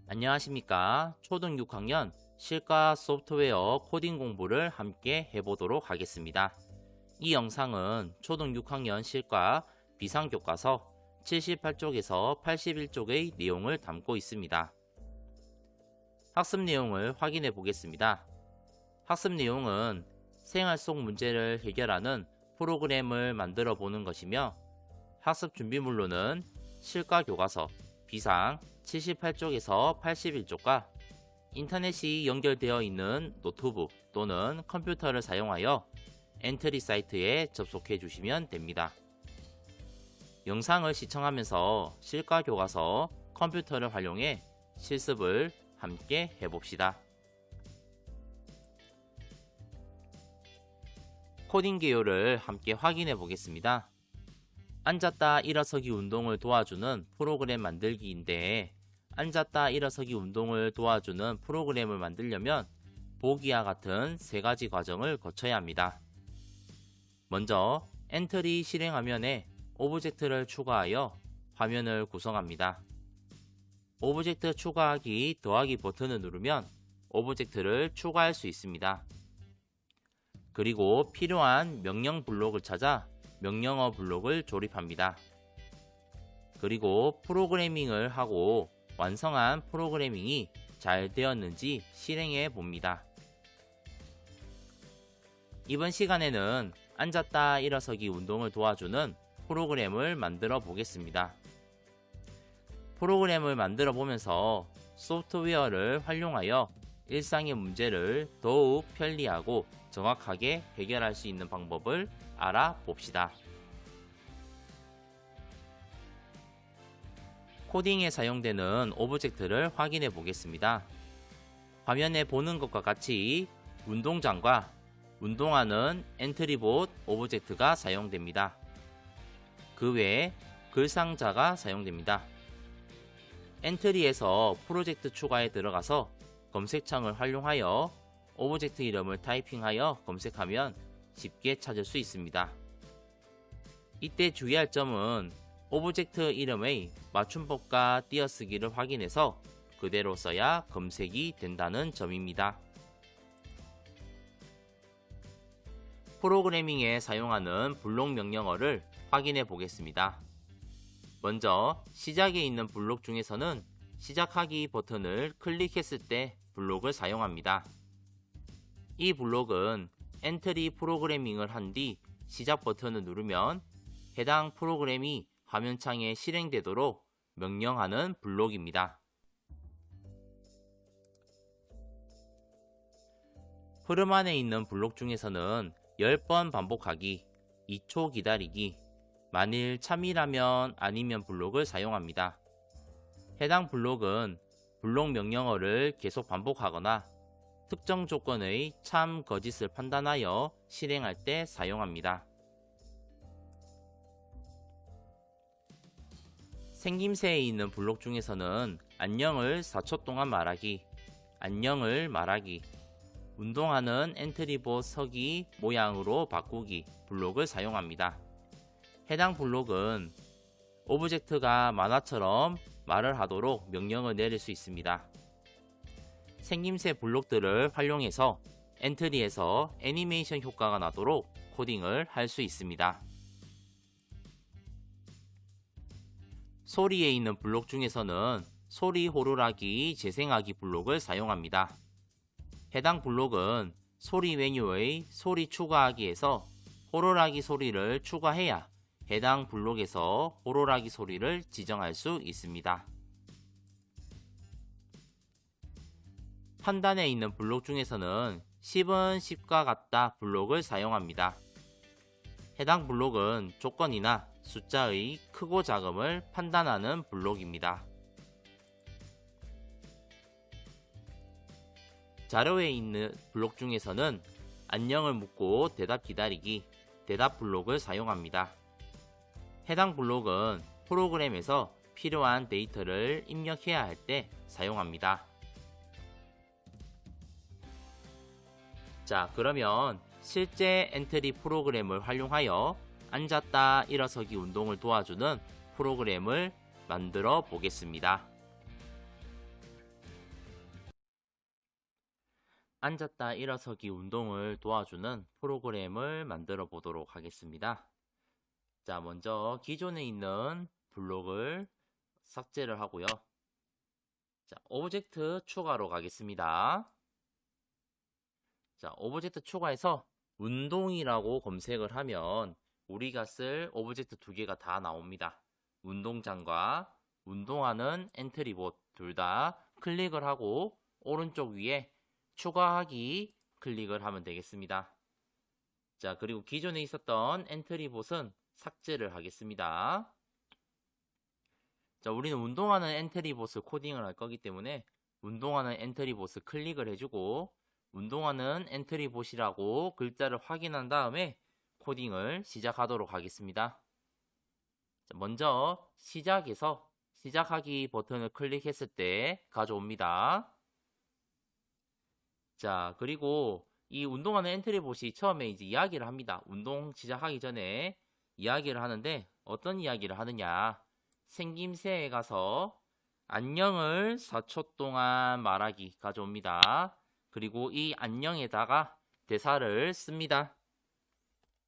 안녕하십니까. 초등 6학년 실과 소프트웨어 코딩 공부를 함께 해보도록 하겠습니다. 이 영상은 초등 6학년 실과 비상교과서 78쪽에서 81쪽의 내용을 담고 있습니다. 학습 내용을 확인해 보겠습니다. 학습 내용은 생활 속 문제를 해결하는 프로그램을 만들어 보는 것이며, 학습 준비물로는 실과 교과서 비상 78쪽에서 81쪽과 인터넷이 연결되어 있는 노트북 또는 컴퓨터를 사용하여 엔트리 사이트에 접속해 주시면 됩니다. 영상을 시청하면서 실과 교과서 컴퓨터를 활용해 실습을 함께 해봅시다. 코딩 개요를 함께 확인해 보겠습니다. 앉았다 일어서기 운동을 도와주는 프로그램 만들기인데, 앉았다 일어서기 운동을 도와주는 프로그램을 만들려면 보기와 같은 세 가지 과정을 거쳐야 합니다. 먼저 엔트리 실행 화면에 오브젝트를 추가하여 화면을 구성합니다. 오브젝트 추가하기 더하기 버튼을 누르면 오브젝트를 추가할 수 있습니다. 그리고 필요한 명령 블록을 찾아 명령어 블록을 조립합니다. 그리고 프로그래밍을 하고 완성한 프로그래밍이 잘 되었는지 실행해 봅니다. 이번 시간에는 앉았다 일어서기 운동을 도와주는 프로그램을 만들어 보겠습니다. 프로그램을 만들어 보면서 소프트웨어를 활용하여 일상의 문제를 더욱 편리하고 정확하게 해결할 수 있는 방법을 알아봅시다. 코딩에 사용되는 오브젝트를 확인해 보겠습니다. 화면에 보는 것과 같이 운동장과 운동하는 엔트리봇 오브젝트가 사용됩니다. 그 외에 글상자가 사용됩니다. 엔트리에서 프로젝트 추가에 들어가서 검색창을 활용하여 오브젝트 이름을 타이핑하여 검색하면 쉽게 찾을 수 있습니다. 이때 주의할 점은 오브젝트 이름의 맞춤법과 띄어쓰기를 확인해서 그대로 써야 검색이 된다는 점입니다. 프로그래밍에 사용하는 블록 명령어를 확인해 보겠습니다. 먼저 시작에 있는 블록 중에서는 시작하기 버튼을 클릭했을 때 블록을 사용합니다. 이 블록은 엔트리 프로그래밍을 한 뒤 시작 버튼을 누르면 해당 프로그램이 화면창에 실행되도록 명령하는 블록입니다. 흐름 안에 있는 블록 중에서는 10번 반복하기, 2초 기다리기, 만일 참이라면 아니면 블록을 사용합니다. 해당 블록은 블록 명령어를 계속 반복하거나 특정 조건의 참, 거짓을 판단하여 실행할 때 사용합니다. 생김새에 있는 블록 중에서는 안녕을 4초 동안 말하기, 안녕을 말하기, 운동하는 엔트리봇 서기 모양으로 바꾸기 블록을 사용합니다. 해당 블록은 오브젝트가 만화처럼 말을 하도록 명령을 내릴 수 있습니다. 생김새 블록들을 활용해서 엔트리에서 애니메이션 효과가 나도록 코딩을 할 수 있습니다. 소리에 있는 블록 중에서는 소리 호루라기 재생하기 블록을 사용합니다. 해당 블록은 소리 메뉴의 소리 추가하기에서 호루라기 소리를 추가해야 해당 블록에서 호루라기 소리를 지정할 수 있습니다. 판단에 있는 블록 중에서는 10은 10과 같다 블록을 사용합니다. 해당 블록은 조건이나 숫자의 크고 작음을 판단하는 블록입니다. 자료에 있는 블록 중에서는 안녕을 묻고 대답 기다리기, 대답 블록을 사용합니다. 해당 블록은 프로그램에서 필요한 데이터를 입력해야 할 때 사용합니다. 자, 그러면 실제 엔트리 프로그램을 활용하여 앉았다 일어서기 운동을 도와주는 프로그램을 만들어 보겠습니다. 앉았다 일어서기 운동을 도와주는 프로그램을 만들어 보도록 하겠습니다. 자, 먼저 기존에 있는 블록을 삭제를 하고요. 자, 오브젝트 추가로 가겠습니다. 자, 오브젝트 추가해서 운동이라고 검색을 하면 우리가 쓸 오브젝트 두 개가 다 나옵니다. 운동장과 운동하는 엔트리봇 둘 다 클릭을 하고 오른쪽 위에 추가하기 클릭을 하면 되겠습니다. 자, 그리고 기존에 있었던 엔트리봇은 삭제를 하겠습니다. 자, 우리는 운동하는 엔트리봇을 코딩을 할 거기 때문에 운동하는 엔트리봇을 클릭을 해주고 운동하는 엔트리봇이라고 글자를 확인한 다음에 코딩을 시작하도록 하겠습니다. 자, 먼저 시작에서 시작하기 버튼을 클릭했을 때 가져옵니다. 자, 그리고 이 운동하는 엔트리봇이 처음에 이제 이야기를 합니다. 운동 시작하기 전에 이야기를 하는데 어떤 이야기를 하느냐. 생김새에 가서 안녕을 4초 동안 말하기 가져옵니다. 그리고 이 안녕에다가 대사를 씁니다.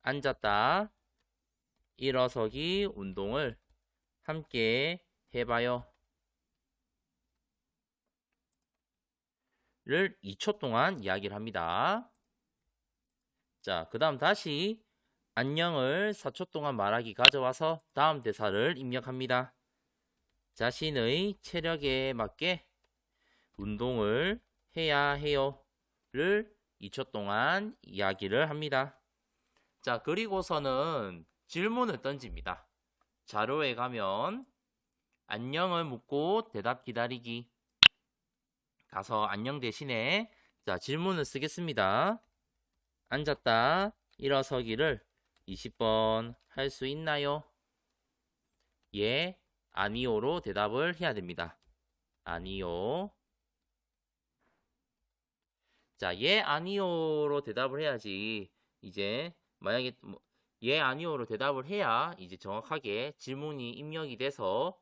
앉았다 일어서기 운동을 함께 해봐요 를 2초 동안 이야기를 합니다. 자, 그 다음 다시 안녕을 4초 동안 말하기 가져와서 다음 대사를 입력합니다. 자신의 체력에 맞게 운동을 해야 해요 를 2초 동안 이야기를 합니다. 자, 그리고서는 질문을 던집니다. 자료에 가면 안녕을 묻고 대답 기다리기 가서 안녕 대신에 자, 질문을 쓰겠습니다. 앉았다 일어서기를 20번 할 수 있나요? 예, 아니요로 대답을 해야 됩니다. 아니요. 자, 예, 아니요로 대답을 해야지. 이제 만약에 예, 아니요로 대답을 해야 이제 정확하게 질문이 입력이 돼서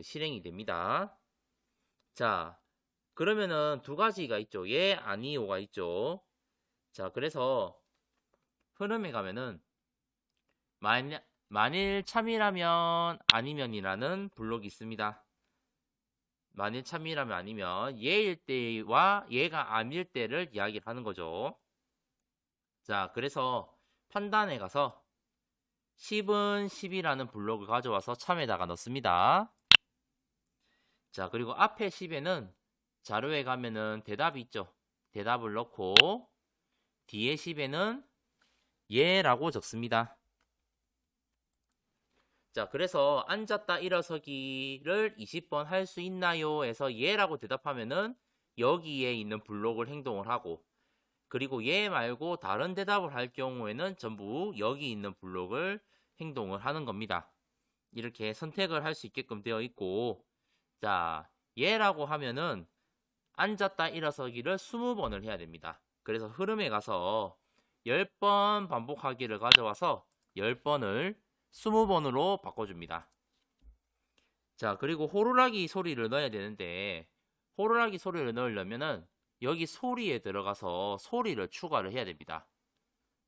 실행이 됩니다. 자, 그러면은 두 가지가 있죠. 예, 아니요가 있죠. 자, 그래서 흐름에 가면은 만일 참이라면 아니면이라는 블록이 있습니다. 만일 참이라면 아니면 예일 때와 예가 아닐 때를 이야기를 하는 거죠. 자, 그래서 판단에 가서 10은 10이라는 블록을 가져와서 참에다가 넣습니다. 자, 그리고 앞에 10에는 자료에 가면은 대답이 있죠. 대답을 넣고 뒤에 10에는 예라고 적습니다. 자, 그래서 앉았다 일어서기를 20번 할 수 있나요? 에서 예라고 대답하면은 여기에 있는 블록을 행동을 하고 그리고 예 말고 다른 대답을 할 경우에는 전부 여기 있는 블록을 행동을 하는 겁니다. 이렇게 선택을 할 수 있게끔 되어 있고 자, 예라고 하면은 앉았다 일어서기를 20번을 해야 됩니다. 그래서 흐름에 가서 10번 반복하기를 가져와서 10번을 20번으로 바꿔줍니다. 자, 그리고 호루라기 소리를 넣어야 되는데 호루라기 소리를 넣으려면은 여기 소리에 들어가서 소리를 추가를 해야 됩니다.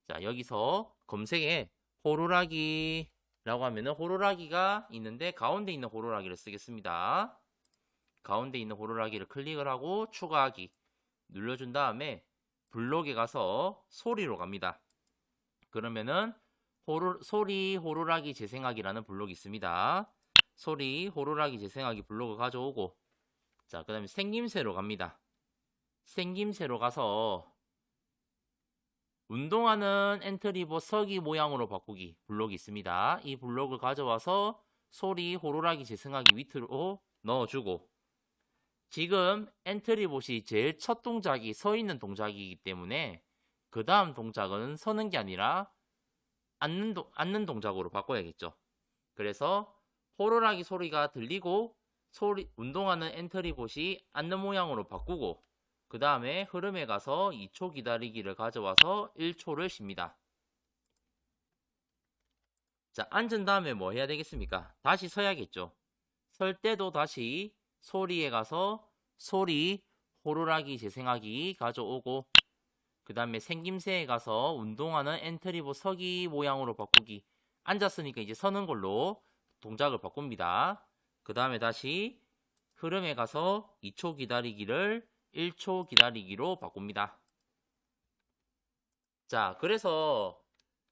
자, 여기서 검색에 호루라기라고 하면은 호루라기가 있는데 가운데 있는 호루라기를 쓰겠습니다. 가운데 있는 호루라기를 클릭을 하고 추가하기 눌러준 다음에 블록에 가서 소리로 갑니다. 그러면은 소리 호루라기 재생하기라는 블록이 있습니다. 소리 호루라기 재생하기 블록을 가져오고 자, 그 다음에 생김새로 갑니다. 생김새로 가서 운동하는 엔트리봇 서기 모양으로 바꾸기 블록이 있습니다. 이 블록을 가져와서 소리 호루라기 재생하기 밑으로 넣어주고 지금 엔트리봇이 제일 첫 동작이 서 있는 동작이기 때문에 그 다음 동작은 서는 게 아니라 앉는 동작으로 바꿔야겠죠. 그래서 호루라기 소리가 들리고 운동하는 엔트리봇이 앉는 모양으로 바꾸고 그 다음에 흐름에 가서 2초 기다리기를 가져와서 1초를 쉽니다. 자, 앉은 다음에 뭐 해야 되겠습니까? 다시 서야겠죠. 설 때도 다시 소리에 가서 소리 호루라기 재생하기 가져오고 그 다음에 생김새에 가서 운동하는 엔트리보 서기 모양으로 바꾸기. 앉았으니까 이제 서는 걸로 동작을 바꿉니다. 그 다음에 다시 흐름에 가서 2초 기다리기를 1초 기다리기로 바꿉니다. 자, 그래서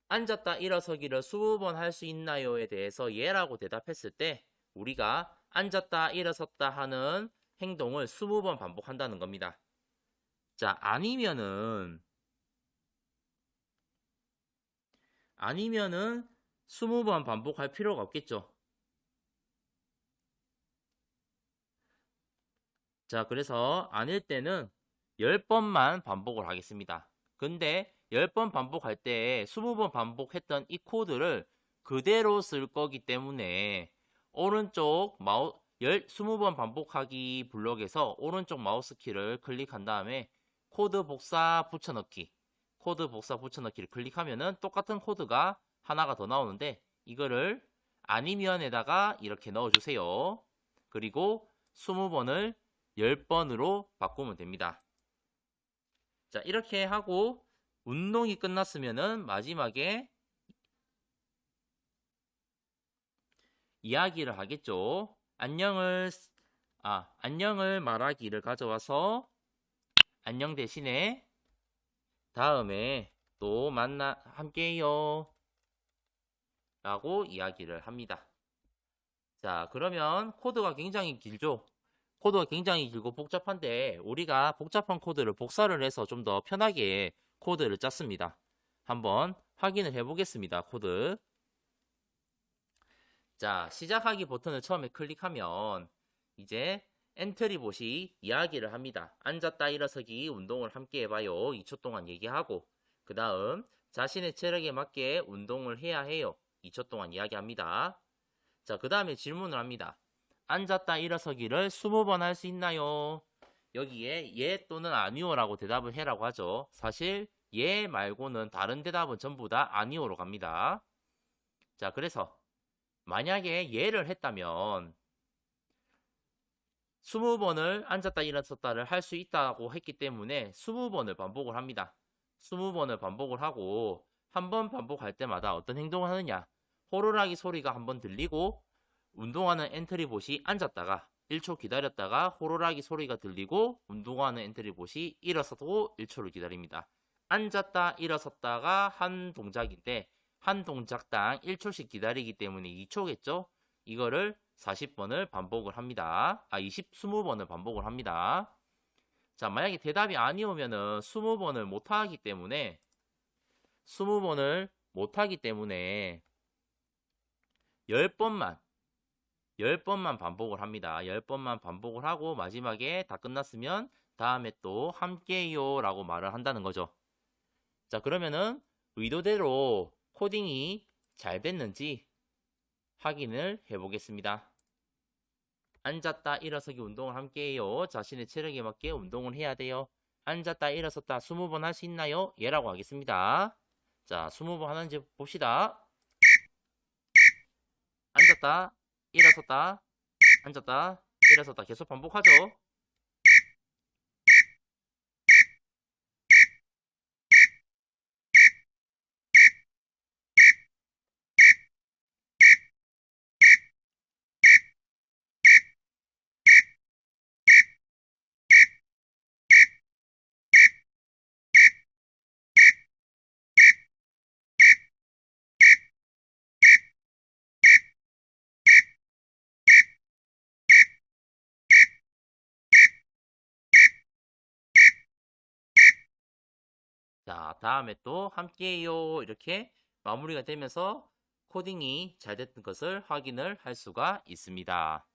앉았다 일어서기를 20번 할 수 있나요에 대해서 예라고 대답했을 때 우리가 앉았다 일어섰다 하는 행동을 20번 반복한다는 겁니다. 자, 아니면은 20번 반복할 필요가 없겠죠. 자, 그래서 아닐 때는 10번만 반복을 하겠습니다. 근데 10번 반복할 때 20번 반복했던 이 코드를 그대로 쓸 거기 때문에 오른쪽 20번 반복하기 블록에서 오른쪽 마우스 키를 클릭한 다음에 코드 복사 붙여넣기 를 클릭하면은 똑같은 코드가 하나가 더 나오는데 이거를 아니면에다가 이렇게 넣어주세요. 그리고 20번을 10번으로 바꾸면 됩니다. 자, 이렇게 하고 운동이 끝났으면은 마지막에 이야기를 하겠죠. 안녕을 말하기를 가져와서 안녕 대신에 다음에 또 함께해요 라고 이야기를 합니다. 자, 그러면 코드가 굉장히 길죠. 코드가 굉장히 길고 복잡한데 우리가 복잡한 코드를 복사를 해서 좀 더 편하게 코드를 짰습니다. 한번 확인을 해보겠습니다. 코드. 자, 시작하기 버튼을 처음에 클릭하면 이제 엔트리봇이 이야기를 합니다. 앉았다 일어서기 운동을 함께 해봐요. 2초 동안 얘기하고 그 다음 자신의 체력에 맞게 운동을 해야 해요. 2초 동안 이야기합니다. 자, 그 다음에 질문을 합니다. 앉았다 일어서기를 20번 할 수 있나요? 여기에 예 또는 아니요 라고 대답을 해라고 하죠. 사실 예 말고는 다른 대답은 전부 다 아니요로 갑니다. 자, 그래서 만약에 예를 했다면 20번을 앉았다 일어섰다를 할 수 있다고 했기 때문에 20번을 반복을 합니다. 20번을 반복을 하고 한 번 반복할 때마다 어떤 행동을 하느냐? 호루라기 소리가 한번 들리고 운동하는 엔트리봇이 앉았다가 1초 기다렸다가 호루라기 소리가 들리고 운동하는 엔트리봇이 일어서고 1초를 기다립니다. 앉았다 일어섰다가 한 동작인데 한 동작당 1초씩 기다리기 때문에 2초겠죠? 이거를 40번을 반복을 합니다. 20번을 반복을 합니다. 자, 만약에 대답이 아니오면은 20번을 못하기 때문에 10번만 반복을 합니다. 10번만 반복을 하고 마지막에 다 끝났으면 다음에 또 함께요 라고 말을 한다는 거죠. 자, 그러면은 의도대로 코딩이 잘 됐는지 확인을 해보겠습니다. 앉았다 일어서기 운동을 함께해요. 자신의 체력에 맞게 운동을 해야 돼요. 앉았다 일어섰다 20번 할 수 있나요? 예라고 하겠습니다. 자, 20번 하는지 봅시다. 앉았다 일어섰다 앉았다 일어섰다 계속 반복하죠. 자, 다음에 또 함께해요 이렇게 마무리가 되면서 코딩이 잘 됐던 것을 확인을 할 수가 있습니다.